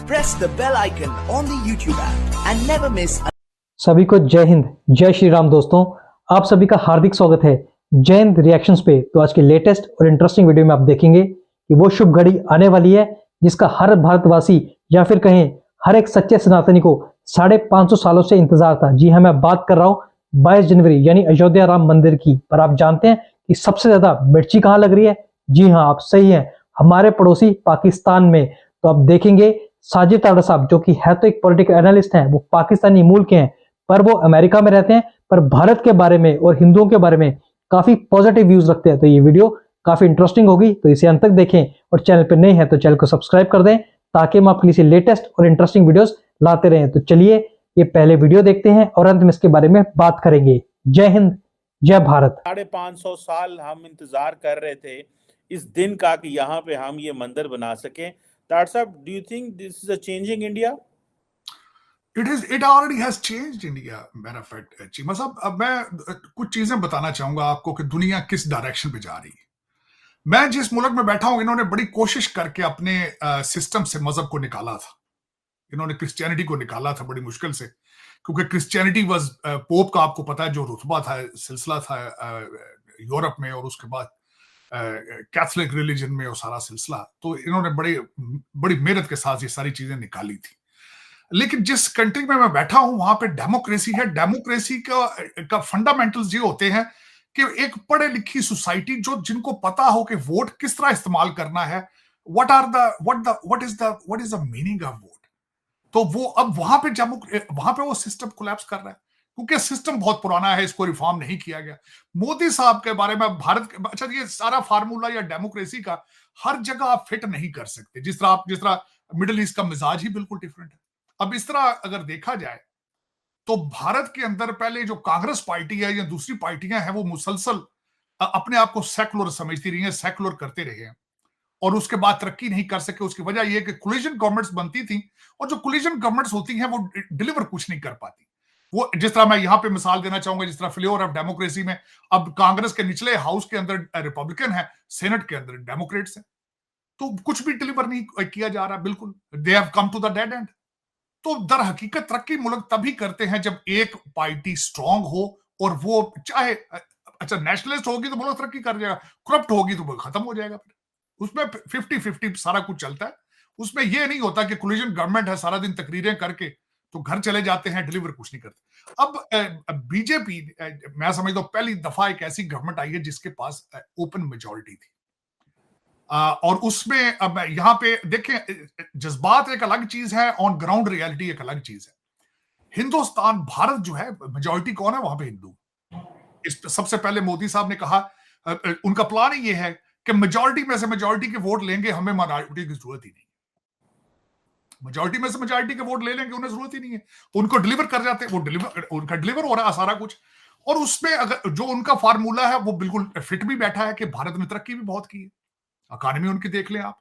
press the bell icon on the YouTube app and never miss. सभी को जय हिंद, जय श्री राम। दोस्तों, आप सभी का हार्दिक स्वागत है जय हिंद रिएक्शंस पे। तो आज के लेटेस्ट और इंटरेस्टिंग वीडियो में आप देखेंगे कि वो शुभ घड़ी आने वाली है जिसका हर भारतवासी या फिर कहें हर एक सच्चे सनातनी को 550 सालों से इंतजार था। जी हाँ, मैं बात कर रहा हूँ 22 जनवरी यानी अयोध्या राम मंदिर की। पर आप जानते हैं कि सबसे ज्यादा मिर्ची कहाँ लग रही है? जी हाँ, आप सही है, हमारे पड़ोसी पाकिस्तान में। तो आप देखेंगे साजिद ताड़ा साहब, जो कि है तो एक पॉलिटिकल एनालिस्ट हैं, वो पाकिस्तानी मूल के हैं पर वो अमेरिका में रहते हैं, पर भारत के बारे में और हिंदुओं के बारे में काफी पॉजिटिव व्यूज रखते हैं। तो ये वीडियो काफी इंटरेस्टिंग होगी, तो इसे अंत तक देखें और चैनल पर नए हैं तो चैनल को सब्सक्राइब कर दें ताकि हम आपके लिए लेटेस्ट और इंटरेस्टिंग वीडियोस लाते रहें। तो चलिए ये पहले वीडियो देखते हैं और अंत में इसके बारे में बात करेंगे। जय हिंद, जय भारत। 550 साल हम इंतजार कर रहे थे इस दिन का कि यहाँ पे हम ये मंदिर बना सकें। ताड़ साहब, do you think this is a changing India? It already has changed India, matter of fact। Cheema साहब, अब मैं कुछ चीजें बताना चाहूंगा आपको कि दुनिया किस डायरेक्शन पे जा रही है। मैं जिस मुल्क में बैठा हूं, इन्होंने बड़ी कोशिश करके अपने सिस्टम से मजहब को निकाला था। इन्होंने क्रिश्चियनिटी को निकाला था बड़ी मुश्किल से, क्योंकि क्रिश्चियनिटी वाज पोप का, आपको पता है, जो रुतबा था, सिलसिला था यूरोप में, और उसके बाद कैथोलिक रिलीजन में वो सारा सिलसिला। तो इन्होंने बड़ी मेहनत के साथ ये सारी चीजें निकाली थी। लेकिन जिस कंट्री में मैं बैठा हूं वहां पे डेमोक्रेसी है। डेमोक्रेसी का फंडामेंटल्स ये होते हैं कि एक पढ़े लिखी सोसाइटी जिनको पता हो कि वोट किस तरह इस्तेमाल करना है, what is the meaning of vote. तो वो अब वहां पे वो सिस्टम कोलैप्स कर रहा है, क्योंकि सिस्टम बहुत पुराना है, इसको रिफॉर्म नहीं किया गया। मोदी साहब के बारे में अच्छा, ये सारा फार्मूला या डेमोक्रेसी का हर जगह आप फिट नहीं कर सकते। जिस तरह मिडिल ईस्ट का मिजाज ही बिल्कुल डिफरेंट है। अब इस तरह अगर देखा जाए तो भारत के अंदर पहले जो कांग्रेस पार्टी है या दूसरी पार्टियां हैं, वो मुसलसल अपने आप को सेकुलर समझती रही हैं, सेकुलर करते रहे हैं, और उसके बाद तरक्की नहीं कर सके। उसकी वजह यह कि कोलिजन गवर्नमेंट्स बनती थी, और जो कोलिजन गवर्नमेंट्स होती हैं वो डिलीवर कुछ नहीं कर पाती। वो जिस तरह मैं यहां पे मिसाल देना चाहूंगा, जिस तरह फ्लेवर ऑफ डेमोक्रेसी में अब कांग्रेस के निचले हाउस के अंदर रिपब्लिकन है, सेनेट के अंदर डेमोक्रेट्स है, तो कुछ भी डिलीवर नहीं किया जा रहा। बिल्कुल, they have come to the dead end. तो दर हकीकत तरक्की मुल्क तभी करते हैं जब एक पार्टी स्ट्रांग हो, और वो चाहे अच्छा नेशनलिस्ट होगी तो मुल्क तरक्की कर जाएगा, करप्ट होगी तो खत्म हो जाएगा। फिर उसमें 50-50 सारा कुछ चलता है। उसमें यह नहीं होता कि कोलिजन गवर्नमेंट है, सारा दिन तकरीरें करके तो घर चले जाते हैं, डिलीवर कुछ नहीं करते। अब बीजेपी, मैं समझता हूं पहली दफा एक ऐसी गवर्नमेंट आई है जिसके पास ओपन मेजोरिटी थी, और उसमें अब यहां पे देखें, जज्बात एक अलग चीज है, ऑन ग्राउंड रियलिटी एक अलग चीज है। हिंदुस्तान, भारत जो है, मेजोरिटी कौन है वहां पे? हिंदू। इस सबसे पहले मोदी साहब ने कहा, उनका प्लान ही ये है कि मेजोरिटी में से मेजोरिटी के वोट लेंगे, हमें माइनॉरिटी की जरूरत ही नहीं। मेजोरिटी में से मेजोरिटी के वोट ले लेंगे, उन्हें जरूरत ही नहीं है, उनको डिलीवर कर जाते हैं, उनका डिलीवर हो रहा है सारा कुछ। और उसमें अगर जो उनका फार्मूला है वो बिल्कुल फिट भी बैठा है कि भारत ने तरक्की भी बहुत की है। इकॉनमी उनकी देख लें आप,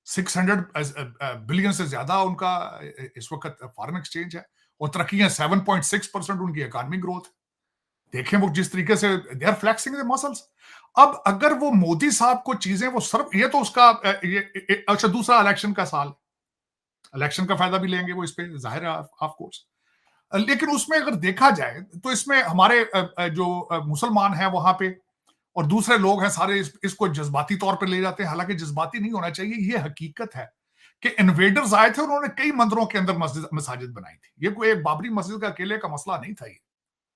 600 बिलियन से ज्यादा उनका इस वक्त फॉरेन एक्सचेंज है, और तरक्की 7.6% उनकी इकॉनमी ग्रोथ। देखें वो जिस तरीके से they are flexing the muscles. अब अगर वो मोदी साहब को चीजें वो सर्व, ये तो उसका अच्छा, दूसरा इलेक्शन का साल, इलेक्शन का फायदा भी लेंगे वो इस पे, जाहिर है, ऑफ कोर्स। लेकिन उसमें अगर देखा जाए तो इसमें हमारे जो मुसलमान हैं वहां पे और दूसरे लोग हैं, सारे इसको जज्बाती तौर पर ले जाते हैं। हालांकि जज्बाती नहीं होना चाहिए, ये हकीकत है कि इन्वेडर्स आए थे, उन्होंने कई मंदिरों के अंदर मस्जिद बनाई थी। ये कोई एक बाबरी मस्जिद का अकेले का मसला नहीं था, ये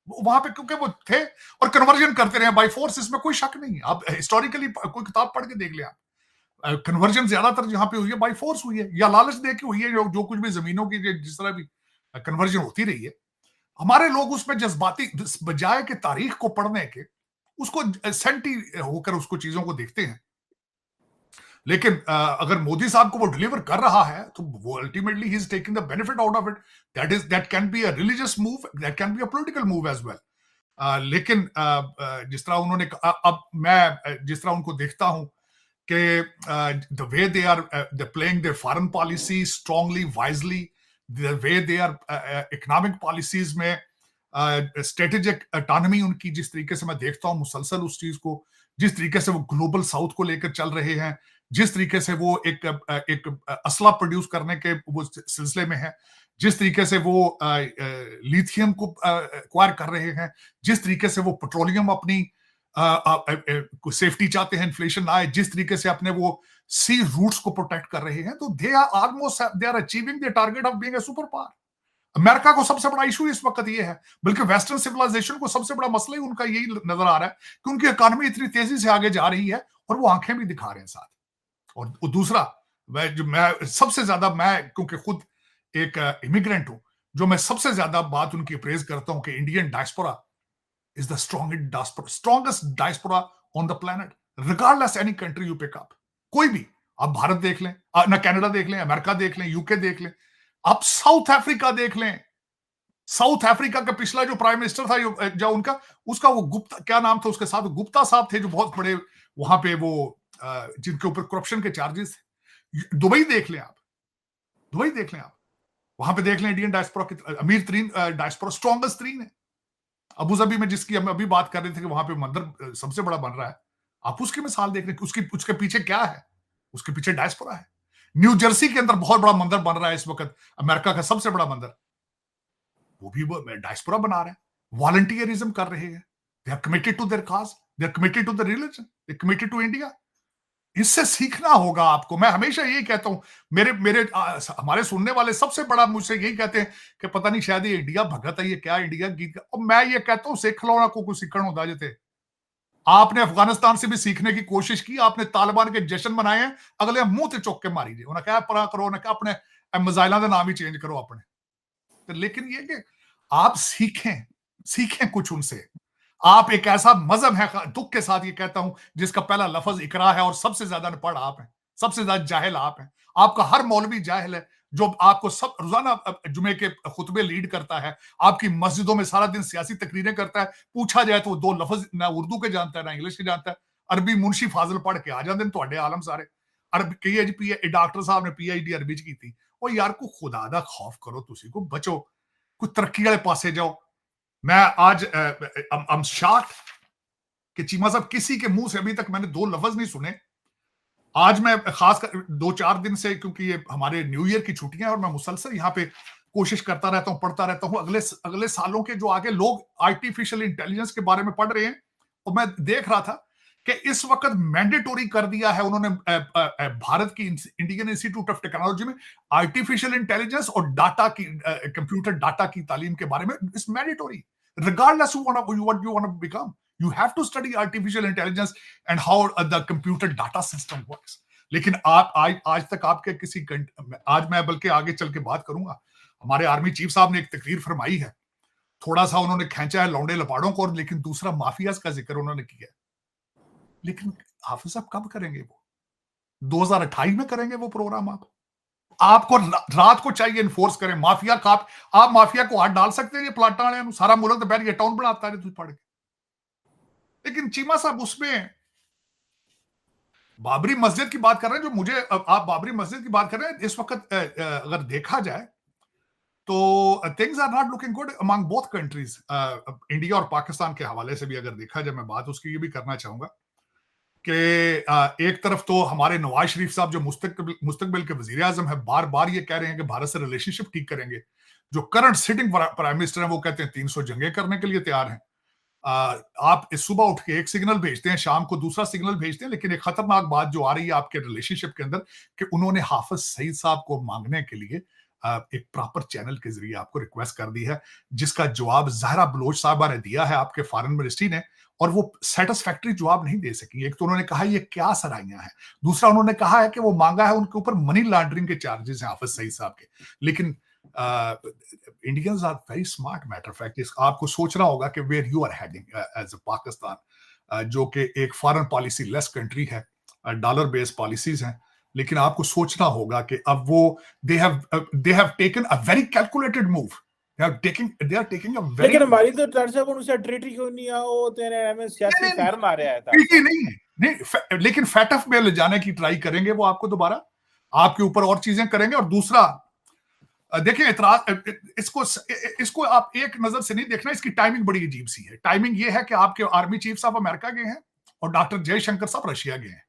वहां पे क्योंकि वो थे और कन्वर्जन करते रहे बाय फोर्स, इसमें कोई शक नहीं है। आप हिस्टोरिकली कोई किताब पढ़ के देख ले, आप कन्वर्जन ज्यादातर जहां पे हुई है बाय फोर्स हुई है, या लालच दे के हुई है। जो कुछ भी जमीनों की जिस तरह भी कन्वर्जन होती रही है, हमारे लोग उसमें जज्बाती बजाय के तारीख को पढ़ने के उसको सेंटी होकर उसको चीजों को देखते हैं। लेकिन अगर मोदी साहब को वो डिलीवर कर रहा है तो वो ultimately he is taking the benefit out of it. That can be a religious move, that can be a political move as well. लेकिन जिस तरह उन्होंने, अब मैं जिस तरह उनको देखता हूं कि the way they are playing their foreign policy strongly, wisely, the way they are economic policies में स्ट्रेटेजिक ऑटोनॉमी उनकी, जिस तरीके से मैं देखता हूं मुसलसल उस चीज को, जिस तरीके से वो ग्लोबल साउथ को लेकर चल रहे हैं, जिस तरीके से वो एक असला प्रोड्यूस करने के वो सिलसिले में है, जिस तरीके से वो लिथियम को एक्वायर कर रहे हैं, जिस तरीके से वो पेट्रोलियम अपनी सेफ्टी चाहते हैं, इन्फ्लेशन ना आए, जिस तरीके से अपने वो सी रूट्स को प्रोटेक्ट कर रहे हैं, तो they are achieving the target of being a super power. America को सबसे बड़ा इशू इस वक्त ये है, बल्कि वेस्टर्न सिविलाइजेशन को सबसे बड़ा मसला ही उनका यही नजर आ रहा है कि उनकी इकोनॉमी इतनी तेजी से आगे जा रही है और वो आंखें भी दिखा रहे हैं साथ। और दूसरा, मैं सबसे ज्यादा, मैं क्योंकि खुद एक इमिग्रेंट हूं, जो मैं सबसे ज्यादा बात उनकी प्रेज करता हूं कि Indian diaspora is the strongest diaspora on the planet, regardless any country you pick up. कोई भी, आप भारत देख लें, ना कनाडा देख लें, अमेरिका देख लें, यूके देख लें, आप साउथ अफ्रीका देख लें। साउथ अफ्रीका का पिछला जो प्राइम मिनिस्टर था, जो उनका उसका वो गुप्ता, क्या नाम था उसके साथ, गुप्ता साहब थे, जो बहुत बड़े वहां पे वो जिनके ऊपर करप्शन के चार्जेस थे। दुबई देख लें आप, दुबई देख लें आप, वहां पे देख लें इंडियन डायस्पोरा की अमीर तरीन डायस्पोरा, स्ट्रॉन्गेस्ट तरीन है। अबू धाबी में जिसकी हम अभी बात कर रहे थे कि वहां पे मंदिर सबसे बड़ा बन रहा है, आप उसकी मिसाल देख रहे हैं, उसके पीछे क्या है, उसके पीछे डायस्पोरा है। न्यू जर्सी के अंदर बहुत बड़ा मंदिर बन रहा है इस वक्त, अमेरिका का सबसे बड़ा मंदिर, वो भी डायस्पोरा बना रहे हैं, वॉलंटियरिज्म कर रहे हैं, they are committed to their cause, they are committed to the religion, they are committed to India. इससे सीखना होगा आपको। मैं हमेशा यही कहता हूं, हमारे सुनने वाले सबसे बड़ा मुझसे यही कहते हैं कि पता नहीं शायद ये इंडिया भगत है, ये क्या इंडिया गीत, और मैं ये कहता हूं सीख लो ना, को सीखण होता जिते। आपने अफगानिस्तान से भी सीखने की कोशिश की, आपने तालिबान के जश्न मनाए हैं, अगले मुंह ते चुक के मारी जे, उन्हें क्या परा करो, उन्हें क्या अपने मिसाइलों के नाम ही चेंज करो अपने। तो लेकिन ये कि आप सीखें कुछ उनसे। आप एक ऐसा मजहब है, दुख के साथ ये कहता हूं, जिसका पहला लफ्ज इकरा है और सबसे ज्यादा अनपढ़ आप हैं, सबसे ज्यादा जाहिल आप हैं। आपका हर मौलवी जाहिल है, जो आपको सब रोजाना जुमे के खुतबे लीड करता है, आपकी मस्जिदों में सारा दिन सियासी तकरीरें करता है। पूछा जाए तो वो दो लफ्ज ना उर्दू के जानता है ना इंग्लिश के जानता है। अरबी मुंशी फाजिल पढ़ के आ जाते हैं ਤੁਹਾਡੇ आलम सारे। अरबी डॉक्टर साहब ने PhD अरबी च की। और यार को खुदा दा खौफ करो, तुसी को बचो, कोई तरक्की वाले पासे जाओ। मैं आज I'm shocked कि चीमा साहब किसी के मुंह से अभी तक मैंने दो लफ्ज नहीं सुने। आज मैं खासकर 2-4 दिन से, क्योंकि ये हमारे न्यू ईयर की छुट्टियां और मैं मुसलसल यहाँ पे कोशिश करता रहता हूँ, पढ़ता रहता हूँ अगले सालों के जो आगे लोग आर्टिफिशियल इंटेलिजेंस के बारे में पढ़ रहे हैं। और मैं देख रहा था कि इस वक्त मैंडेटोरी कर दिया है उन्होंने भारत की इंडियन इंस्टीट्यूट ऑफ टेक्नोलॉजी में आर्टिफिशियल इंटेलिजेंस और डाटा की, कंप्यूटर डाटा की तालीम के बारे में। It's mandatory regardless of what you want to become. You have to study artificial intelligence and how the computer data system works. लेकिन आप आज तक आपके आज मैं बल्कि आगे चल के बात करूंगा, हमारे आर्मी चीफ साहब ने एक तकरीर फरमाई है, थोड़ा सा उन्होंने खींचा है लौंडे लपाड़ों को, लेकिन दूसरा माफियाज का जिक्र उन्होंने किया। लेकिन हाफिज साहब कब करेंगे वो? 2028 में करेंगे वो प्रोग्राम? आपको रात को चाहिए इन्फोर्स करें माफिया का। आप माफिया को हाथ डाल सकते हैं ये प्लाटा वाले, सारा मुल्क तो बैठ के टाउन बनाता है पढ़ के। लेकिन चीमा साहब उसमें बाबरी मस्जिद की बात कर रहे हैं, जो मुझे, आप बाबरी मस्जिद की बात कर रहे हैं, इस वक्त अगर देखा जाए तो things are not looking good among both countries. India और पाकिस्तान के हवाले से भी अगर देखा जाए, मैं बात उसकी ये भी करना चाहूंगा कि एक तरफ तो हमारे नवाज शरीफ साहब जो मुस्तकबिल के वजीर आजम है, बार बार ये कह रहे हैं कि भारत से रिलेशनशिप ठीक करेंगे। जो करंट सिटिंग प्राइम मिनिस्टर है वो कहते हैं 300 जंगे करने के लिए तैयार हैं। आप इस सुबह उठ के एक सिग्नल भेजते हैं, शाम को दूसरा सिग्नल भेजते हैं। लेकिन एक खतरनाक बात जो आ रही है आपके रिलेशनशिप के अंदर, कि उन्होंने हाफिज सईद साहब को मांगने के लिए एक प्रॉपर चैनल के जरिए आपको रिक्वेस्ट कर दी है, जिसका जवाब ज़हरा बलोच साहबा ने दिया है, आपके फॉरेन मिनिस्ट्री ने, और वो सेटिस्फैक्टरी जवाब नहीं दे सकी। एक तो उन्होंने कहा ये क्या सराहियां हैं, दूसरा उन्होंने कहा है कि वो मांगा है उनके ऊपर मनी लॉन्ड्रिंग के चार्जेस हैं हाफिज सईद साहब के। लेकिन Indians are very smart, matter fact आपको सोचना होगा कि where you are heading as a Pakistan, जो कि एक फॉरेन पॉलिसी लेस कंट्री है, डॉलर बेस्ड पॉलिसीज हैं। लेकिन आपको सोचना होगा कि अब वो they have taken a very calculated move. लेकिन हमारी तो चर्चा को उनसे ट्रीटी क्यों नहीं आओ, तेरे सियासी फैर मारे आया था। ट्रीटी नहीं, लेकिन फैटफ में ले जाने की ट्राई करेंगे वो आपको, दोबारा आपके ऊपर और चीजें करेंगे। और दूसरा देखिए, इसको आप एक नजर से नहीं देखना, इसकी टाइमिंग बड़ी अजीब सी है। टाइमिंग ये है कि आपके आर्मी चीफ साहब अमेरिका गए हैं और डॉक्टर जयशंकर साहब रशिया गए हैं।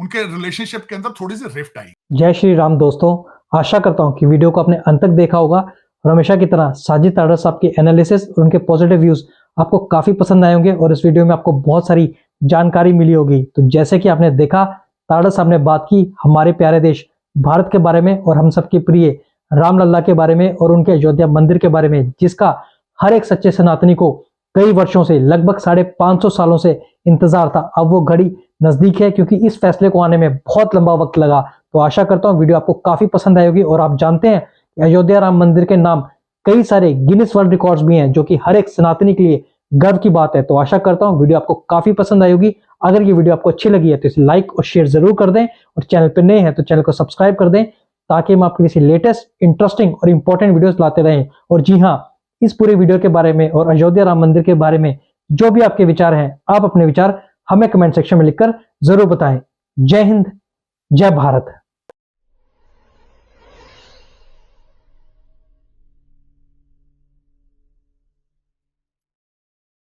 उनके रिलेशनशिप के अंदर थोड़ी सी रिफ्ट आई। जय श्री राम दोस्तों, आशा करता हूं कि वीडियो को आपने अंत तक देखा होगा और हमेशा की तरह साजिद तारड़ साहब के एनालिसिस और उनके पॉजिटिव व्यूज आपको काफी पसंद आए होंगे और इस वीडियो में आपको बहुत सारी जानकारी मिली होगी। तो जैसे कि आपने देखा, तारड़ साहब ने बात की हमारे प्यारे देश भारत के बारे में और हम सबके प्रिय रामलला के बारे में और उनके अयोध्या मंदिर के बारे में, जिसका हर एक सच्चे सनातनी को कई वर्षों से, लगभग 550 सालों से इंतजार था। अब वो घड़ी नजदीक है क्योंकि इस फैसले को आने में बहुत लंबा वक्त लगा। तो आशा करता हूं वीडियो आपको काफी पसंद आई होगी। और आप जानते हैं कि अयोध्या राम मंदिर के नाम कई सारे गिनीज वर्ल्ड रिकॉर्ड्स भी हैं, जो कि हर एक सनातनी के लिए गर्व की बात है। तो आशा करता हूं वीडियो आपको काफी पसंद आई होगी। अगर ये वीडियो आपको अच्छी लगी है तो इसे लाइक और शेयर जरूर कर दें और चैनल पर नए हैं तो चैनल को सब्सक्राइब कर दें, ताकि हम आपके लिए लेटेस्ट, इंटरेस्टिंग और इंपॉर्टेंट वीडियोस लाते रहें। और जी हाँ, इस पूरे वीडियो के बारे में और अयोध्या राम मंदिर के बारे में जो भी आपके विचार हैं, आप अपने विचार हमें कमेंट सेक्शन में लिखकर जरूर बताएं। जय हिंद, जय भारत।